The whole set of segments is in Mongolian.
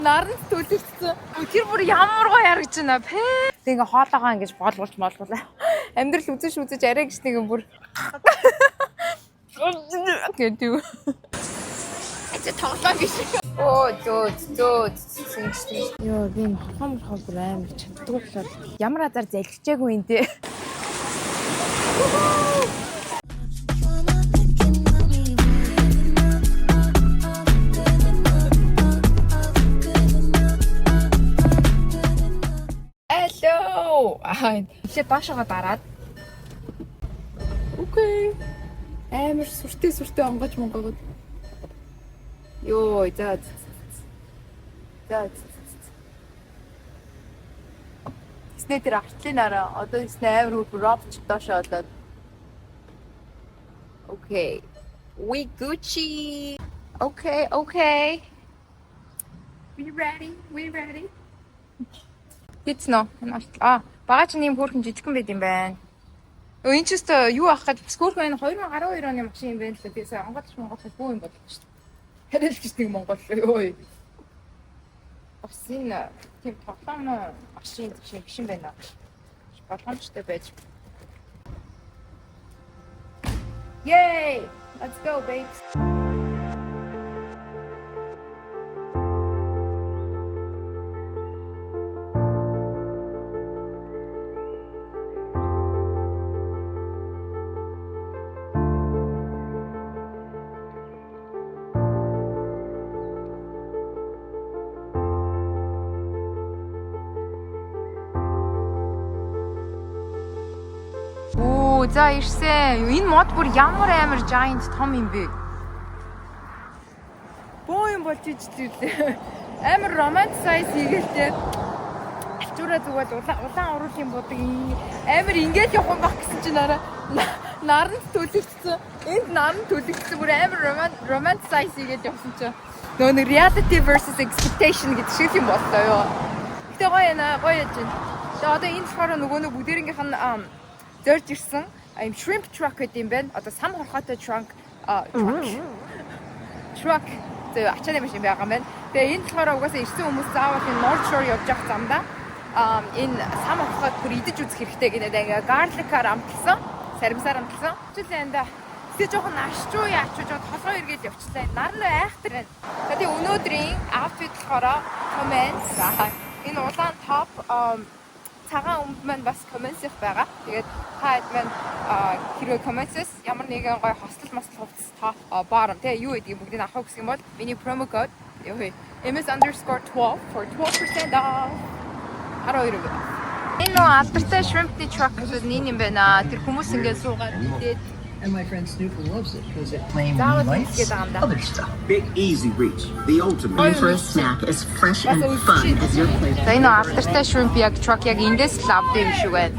Наранд төлөвсөн. Тэр бүр ямар гоё харагдаж байна бэ? Тэг ингээ хоолоогоо ингэж боолгуулж амьдрал үзэж арай гэж нэг бүр гэдэг. Эцэг тоглоом биш. Оо зөө. Йоо, би хохом бүр амар чаддаг болоод ямар азар залхичаагүй юм те. Ихээ доошоо дараад. Окей. Амар сүртэй онгож монгоод. Йоо, за. Снэдэр артлинараа одоо снэ амар робч доошоо болоод. Окей. We Gucci. Okay. We ready. It's no. Багаж нэм хөөрхөн жижигхэн байд юм байна. Энэ ч өстө юу авах гэж хөөрхөн 2012 оны машин юм байна л да. Тэгээс Монгол бүү юм болчих шүү дээ. Хэрэл гэж нэг Монгол ёо. Осын тийм тоглоом машин биш юм байна. Болгоомжтой байж. Yay! Let's go, babes. За ирсэн. Энэ мод бүр ямар амар giant том юм бэ? Боо юм болж ижлээ. Амар romanticize хийгээтэй. Ачуураа зүгэл улаан уруул юм бодог. Амар ингээд явах юм баг гэсэн чинь наранд төлөвсөн. Энд наранд төлөвсөн бүр амар romanticize хийгээд явсан чинь. Нөгөө нэг reality versus expectation гэдэг шиг юм боллоо ёо. Гэтэ гоё яж байна. Тэгээ одоо энэ болохоор нөгөө бүгдээрийнх нь зорж ирсэн. I'm shrimp truck гэдэг юм байна. Одоо сам хорхоотой truck. Тэгээ ачааны машин байгаа юм байна. Тэгээ энэ болохоор угаасаа ирсэн хүмүүс заавал энэ North Shore явж явах замдаа энэ сам хорхоод бүр идэж үзэх хэрэгтэй гэдэг. Ингээ garlic-аар амталсан, саримсаар амталсан. Чүлээнда тэгээ жоохон ашчуу яачуу жоо толгой эргээд явчлаа. Нарны айхтар байна. Тэгээ өнөөдрийн outfit болохоор comments. Энэ улаан топ цагаан өмд маань бас comments их байгаа. Тэгээд хаад маань хэрвээ comments ямар нэгэн гоё хостел хувцас топ bottom тэгээ юу гэдгийг бүгдийг авах гэсэн бол миний promo code ms_12 for 12% off. Хараа өрөө. Энэ нөө алдартай shrimp-ний truck гэдэг нэг юм байна. Тэр хүмүүс ингээд суугаад идээд. And my friend Snooper loves it because it plainly likes other stuff. Big Easy Reach, the ultimate. In for a snack as fresh and fun as your flavor. За энэ алдартай shrimp яг truck яг эндээс л авдаг юм шиг байна.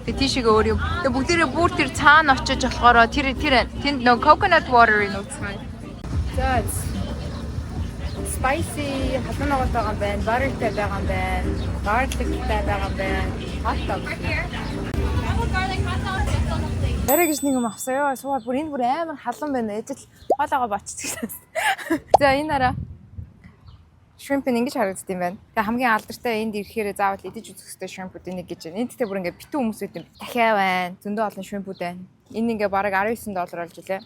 Тэгээ тийшээ өөр юм. Тэгээ бүгдээрээ бүр тэр цаана очиж болохоор тэнд нөө coconut water-ыг нууцсан. За spicy халуун ногоон байгаа юм байна, butterтай байгаа юм байна, garlic-тай байгаа юм байна. Hot dog. Ярэ гэж нэг юм авсаа ёо. Суугаад бүр энэ бүр амар халуун байна. Ээжэл хоолоогоо боччихсан. За энэ араа shrimp ингэж харагддаг юм байна. Тэгээ хамгийн алдартай энд ирэхээр заавал идэж үзэх хэрэгтэй shrimp-уудын нэг гэж байна. Энд тэгтээ бүр ингээ битүү хүмүүс үүд юм. Дахиад байна. Зөндөө олон shrimp-ууд байна. Энэ ингээ бараг $19 болж илээ.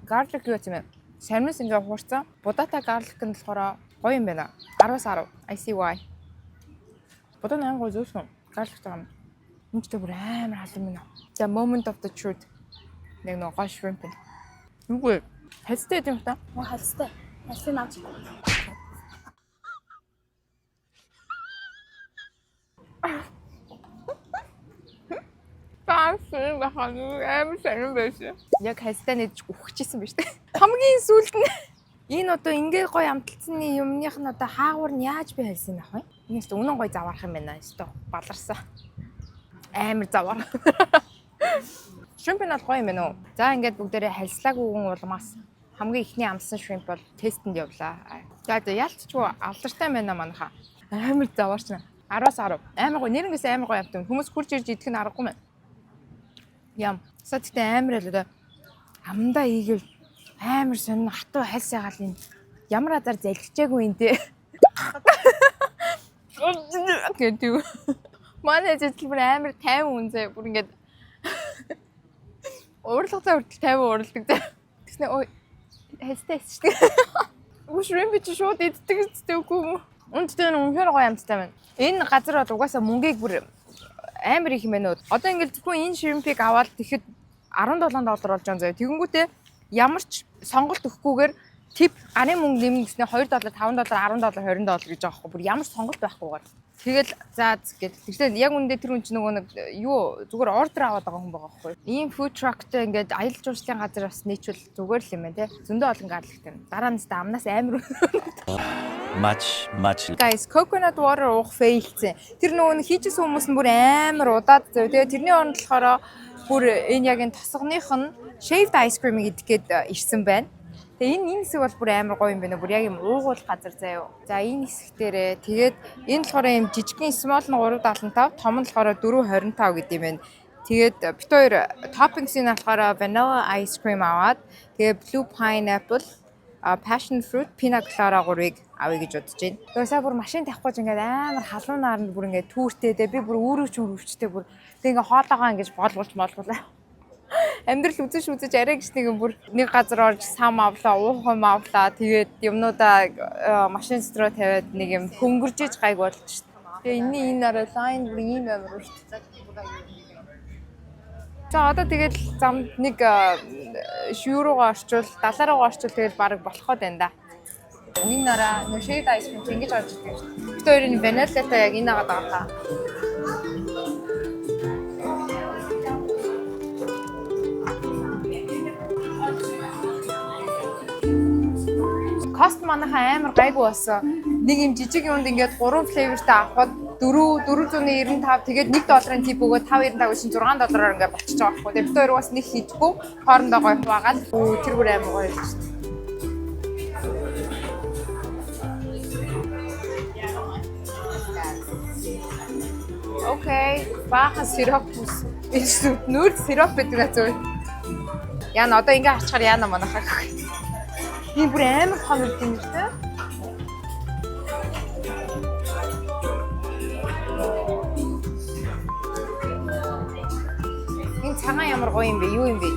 Garlic юу юм бэ? Сармис ингээ хуурцсан. Будаатай garlic нь болохоор гоё юм байна. 10-10. I see why. Бодоо ангой зөөсөн. Garlic таа. Энд ч бүр амар халуун байна. The moment of the truth. Нэг нэг гоё shrimp байна. Үгүй. Хайцтай юм та? Хайцтай. Хайцтай наач. Баасан бахан амар сайн байсан. Яг хайцтай нэж үхчихсэн биз дээ. Хамгийн сүүлд нь энэ одоо ингээ гоё амталцсны юмных нь одоо хаагуур нь яаж би хайсан байх вэ? Энэс үнэн гоё заваарах юм байна. Өстө баларсан. Амар заваар. Shrimp нь гоё юм байна уу? За ингээд бүгдээрээ харьцлаагүйгэн улмаас хамгийн ихний амсан shrimp бол тестэнд явлаа. За ялцчгүй алдартай байна манайха. Амар заваарч байна. 10-10. Амар гоё нэрнээс амар гоё явдаг. Хүмүүс хурж ирж идэх нь аргагүй мэн. Ям. Сэтгтээ амар л одоо амдаа ийгэл амар сонин хатуу хальс ягаал энэ ямар азар залхижаагүй юм те. Гэдэг. Манай жижиг бүр амар тайван үнзээ бүр ингээд уурлахтаа хүртэл тайван уурладаг те. Тэснэ ой хэстэй шүү дээ. Шримп чи шууд иддэг үгүй юм уу? Үнэхээр үнэхээр гоё амттай байна. Энэ газар бол угаасаа мөнгийг бүр амар их юм байна уу? Одоо ингээд зөвхөн энэ шримпийг аваад тэгэхэд $17 болж байгаа заяа. Тэгэнгүүтээ ямар ч сонголт өгөхгүйгээр тип гарын мөнгө нэмнэ гэснээр $2, $5, $10, $20 гэж байгаа байхгүй. Бүр ямар ч сонголт байхгүйгээр. Тэгэл за гэд. Тэгэхээр яг үндэ тэр хүн чинь нөгөө нэг юу зүгээр ордер аваад байгаа хүн байгаа байхгүй. Ийм food truckтэй ингээд аялал жуулчлалын газар бас нийчвэл зүгээр л юм байна те. Зөндөө олон гарлагтай. Дараа нь та амнаас амар much guys coconut water уух фейлцэн. Тэр нөгөө хийжсэн хүмүүс нь бүр амар удаад зөө. Тэгээ тэрний оронд болохоор бүр энэ яг энэ тосгоных нь shaved ice cream гэдэг гээд ирсэн байна. Тэгээ энэ хэсэг бол бүр амар гоё юм байна. Бүр яг юм уугуул газар заяа. За энэ хэсэг дээрээ тэгээд энэ болохоор юм жижигхэн small нь 375, том нь болохоор 425 гэдэг юм байна. Тэгээд бит хоёр toppings нь болохоор vanilla ice cream аваад тэгээд blue pineapple, passion fruit, pina colada 3-ыг авъя гэж бодож байна. Тэгээс бүр машин тавихгүй ч ингээд амар халуунаар нь бүр ингээд түүртэй дээ. Би бүр өөрөө ч өвчтэй бүр тэг ингээд хоолоогоо ингээд болгуулаа. Амьдрал үзэж арай гэж нэг бүр нэг газар орж сам авлаа, уух юм авлаа. Тэгээд юмнуудаа машин руу тавиад нэг юм хөнгөржиж гайг болж шүү дээ. Тэгээ энэ арай лайн бүр ийм амар шүү дээ. За одоо тэгээд замд нэг шүүр руугаа орчвол, далаа руугаа орчвол тэгээд баг болоход байна да. Энэ нараа нэг shade ice cream ингэж орж ирдэг шүү дээ. Бид хоёрын vanilla-тай яг энэ агаад байгаа та. Кост манайхаа амар гайгүй болсон. Нэг юм жижиг юмд ингээд 3 флейвертай авахад $495 тэгээд $1 тип өгөө $5.95 шин $6 ингээд болчихж байгаа байхгүй. Тэгээд бид хоёр бас нэг хийдэггүй хоорондоо гоё хуваагаад тэр бүр амар гоё шүү дээ. Окей, баахан сироп ус. Энэ нүүр сироп гэдэг зөө. Яна одоо ингээ харчаар яана манайхаа. Энэ бүр амар хоног юм шүү дээ. Энэ цагаан ямар гоё юм бэ? Юу юм бэ?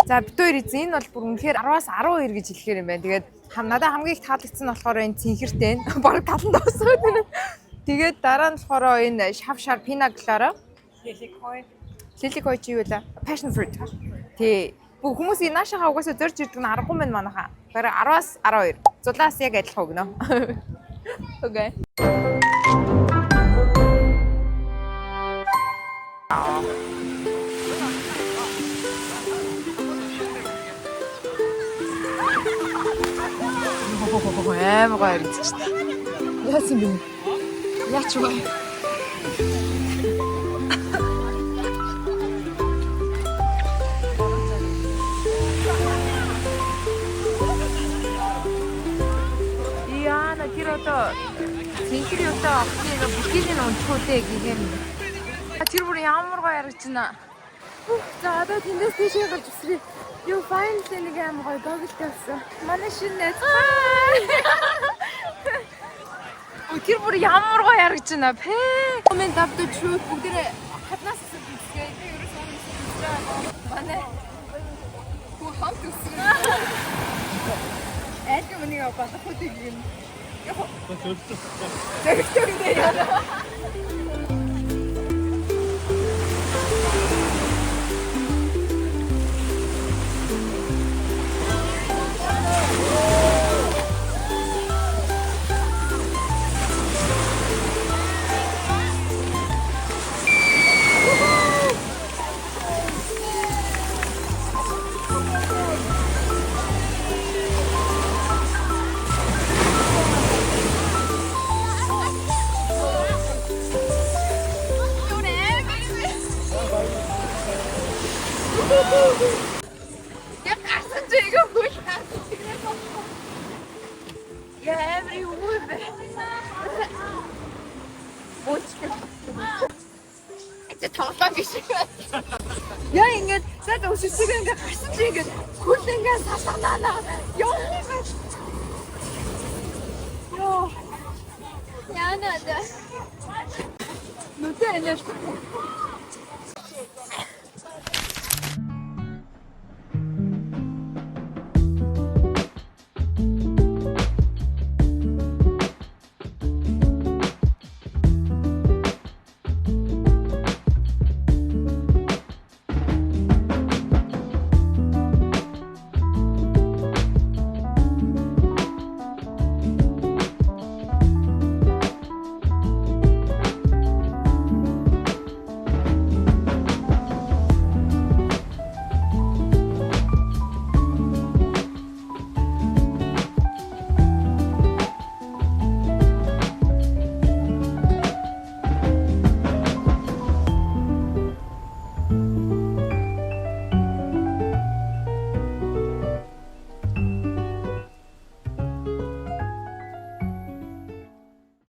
За бид хоёр эзэн энэ бол бүр үнэхээр 10-аас 12 гэж хэлэхээр юм байна. Тэгээд надад хамгийн их таалагдсан нь болохоор энэ цэнхэртэй. Бараг таланд дуусаад байна. Тэгээд дараа нь болохоор энэ шав пина колада. Лиликой чи юу вэ? Passion fruit. Тий. Хүмүүс энэ наашаа угаасаа зорж ирдэг нь аргагүй мэн манайхаа. Бараг 10-аас 12. Зулаас яг адилхан өгнө. Окей. Амар гоё ирж байна. Яасан бэ? Яач вэ? Яна тэрото цэнхэрөөтэй ахтыг бүхнийг унтхуутэй гэх юм. Тэр бүр ямар гоё харагдаж байна. За одоо тэндээс тийшээ гарч өсрээ. Юу файн нэг амар гоё гогөлтэй болсон. Манай шинэ. Тэр бүр ямар гоё харагдаж байна. Комент авдаг шүү. Бүгдээ хатнаас үзгээ. Ерөөсөө үнэхээр манай хүү хамт үсгэн. Айдгүй нэг болоход юм. Яг зөвхөн яа. Яг гарсан чи игээ хөл хаа. Яа every wood. тоглоом биш. Яа ингэж зад өсөсөг ингээ гарсан чи ингээ хөл ингээ сасанаа. Яа ингэж. Яа. Яанаа. Нүдэ энэш.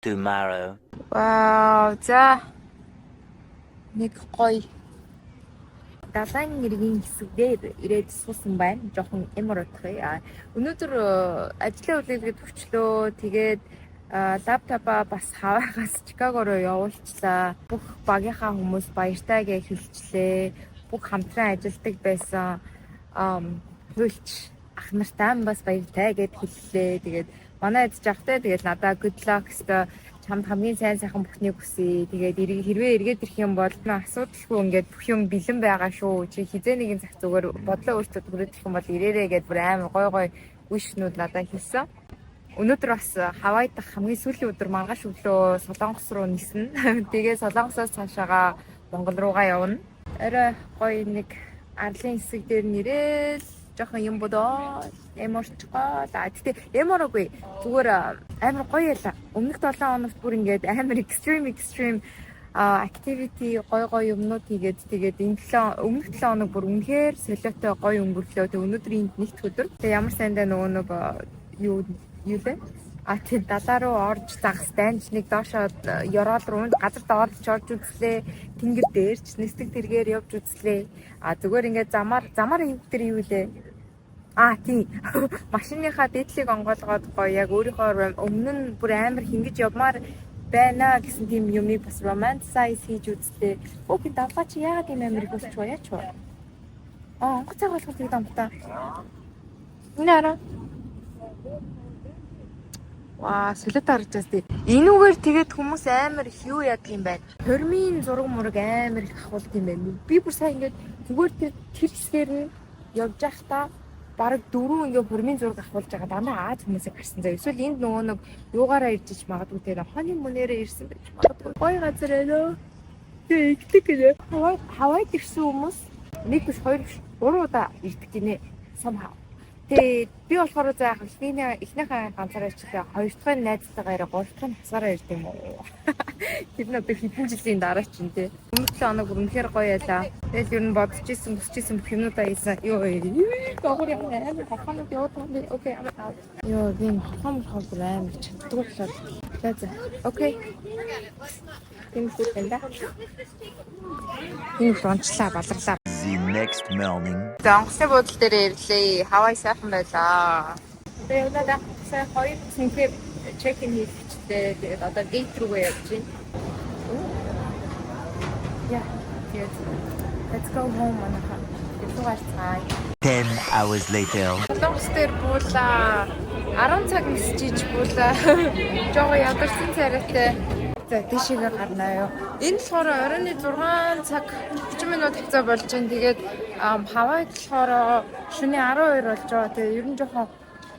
Tomorrow. Вау, за. Нэг гоё далайн нэргийн хэсгээр ирээд суусан байна. Жохон ямар утгая. Өнөөдөр ажлын үлээлгээд төвчлөө. Тэгээд лаптопаа бас хаваагаас Чикаго руу явуулчлаа. Бүх багийнхаа хүмүүс баяртай гэж хэлчлээ. Бүх хамтран ажилладаг байсан хөлч ах нартай бас баяртай гэд хэллээ. Тэгээд манай эд жахтай тэгээд надаа good luck өстө чамд хамгийн сайн сайхан бүхнийг хүсье. Тэгээд хэрвээ эргээд ирэх юм бол асуудалгүй ингээд бүх юм бэлэн байгаа шүү. Чи хизээ нэгэн цаг зүгээр бодлоо өөртөө төрөөд ирэх юм бол ирээрээ гэд бүр амар гой үгшнүүд надад хэлсэн. Өнөөдөр бас Хавайд дах хамгийн сүүлийн өдөр маргааш өглөө Солонгос руу ниснэ. Тэгээд Солонгосоос цаашаага Монгол руугаа явна. Орой гоё нэг арлын хэсэг дээр нэрэл жоохон юм бодоо эморчгоо. Гэтэ эморогүй зүгээр амар гоё яла. Өмнөх 7 хоногт бүр ингээд амар extreme activity гоё юмнууд хийгээд тэгээд өмнөх 7 хоног бүр үнэхээр солиотой гоё өнгөрлөө. Тэгээд өнөөдөр энд нэгт өдөр. Тэгээд ямар сайндаа нөгөө юу лээ? Тэгээд далаа руу орж загас данж нэг доошоо ёроол руу газар доорч орж үзлээ. Тэнгэр дээрч нэстэг тэргээр явж үзлээ. Зүгээр ингээд замаар хийвдэр юу лээ? Тийм. Машиныхаа дээдлийг онгоолгоод гоё яг өөрийнхөө өмнө нь бүр амар хингэж явмаар байна гэсэн тийм юмыг бас romanticize хийж үзлээ. Окей, даваа чи яагаад юм амар их өсч баяач вэ? Онгоцоо голгох гэдэг юм та. Нара. Ваа, солиот харж байгаа тийм. Энүүгээр тэгээд хүмүүс амар их юу яадаг юм байна. Хормын зураг мураг амар их ахуулт юм байна. Би бүр сайн ингээд зүгээр тэр хэсгээр нь явж байхдаа бараг 4 ингээ хормын зураг авахулж байгаа дандаа Аз хүмүүсээ гарсан заа. Эсвэл энд нөгөө нэг юугаараа ирж ич магадгүй те хооны мөнээрээ ирсэн байж магадгүй. Гоё газар ээ. Тэг гэх. Хавайд ирсэн хүмүүс нэг биш хоёр биш 3 удаа ирдэг гинэ. Somehow. Тэгээд би болохоор заах эхнийхээ ганцаараа ичлээ. Хоёр дахь нь найзтайгаа ирээ, гурав дахь нь хасаараа ирд юм уу. Тэр нь одоо хэдэн жилийн дараа ч юм те. Өмнөх 7 хоног үнэхээр гоё ялаа. Тэгэл ер нь бодож исэн, хүсэж исэн бүх юмудаа хийсэн. Гогор юм амар хаханууд яваад байна. Окей, амаа. Би хахамхаг амар чаддгүй болоод. За. Окей. Энэ хүлэнда. Энэ онцлаа баларлаа. The next morning. Онгоцны буудлын дээр ирлээ. Хавай сайхан байлаа. Тэгээд надад сая хоёр цэнхээ чек-ин хийчихлээ. Тэгээд одоо гейт рүүгээ явж байна. Yes. Let's go home манайхаа. Тэгвэл цай. 10 hours later. Солонгос дээр буулаа. 10 цаг нисчиж буулаа. Жого ядарсан царайтай. За тийшээгээ гарнаа юу. Энэ болохоор оройн 6 цаг 40 минут хэвцаа болж байна. Тэгээд Хавайд болохоор шөнийн 12 болж байгаа. Тэгээд ер нь жоохон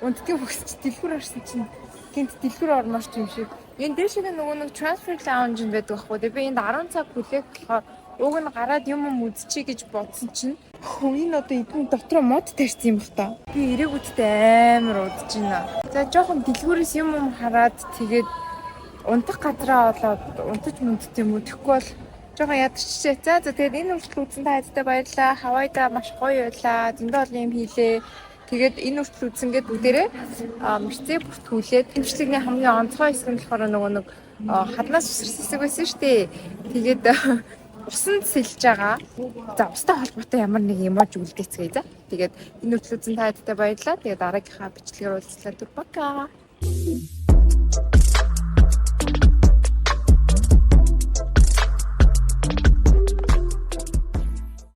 өндгийн хөгсч дэлгүүр орсон чинь гинт дэлгүүр ормоорч юм шиг. Энэ дээшээ нөгөө нэг transfer lounge байдаг байхгүй. Тэгээд би энд 10 цаг хүлээх болохоор уг нь гараад юм үзчихье гэж бодсон чинь энэ одоо эдэн дотроо мод тарьсан юм бах та. Би эрээгүүдтэй амар удаж байна. За жоохон дэлгүүрээс юм хараад тэгээд унтах газраа олоод унтаж мөндт юм уу тэгэхгүй бол жоохон ядарчжээ. За тэгээд энэ үртэл үзсэн та хайртай баярлалаа. Хавайда маш гоё байлаа. Зөндөө олон юм хийлээ. Тэгээд энэ үртэл үзсэнгээд бүгдээрээ мэрцээ бүртгүүлээд төвчлэгний хамгийн онцгой хэсэг нь болохоор нөгөө нэг хаднаас үсэрсэн хэсэг байсан шүү дээ. Тэгээд усанд сэлж байгаа. За устай холбоотой ямар нэг эможи үлдээцгээе за. Тэгээд энэ үргэлжлүүлсэн та хэдтэй баярлалаа. Тэгээд дараагийнхаа бичлэгээр уулзлаа. Түр пока.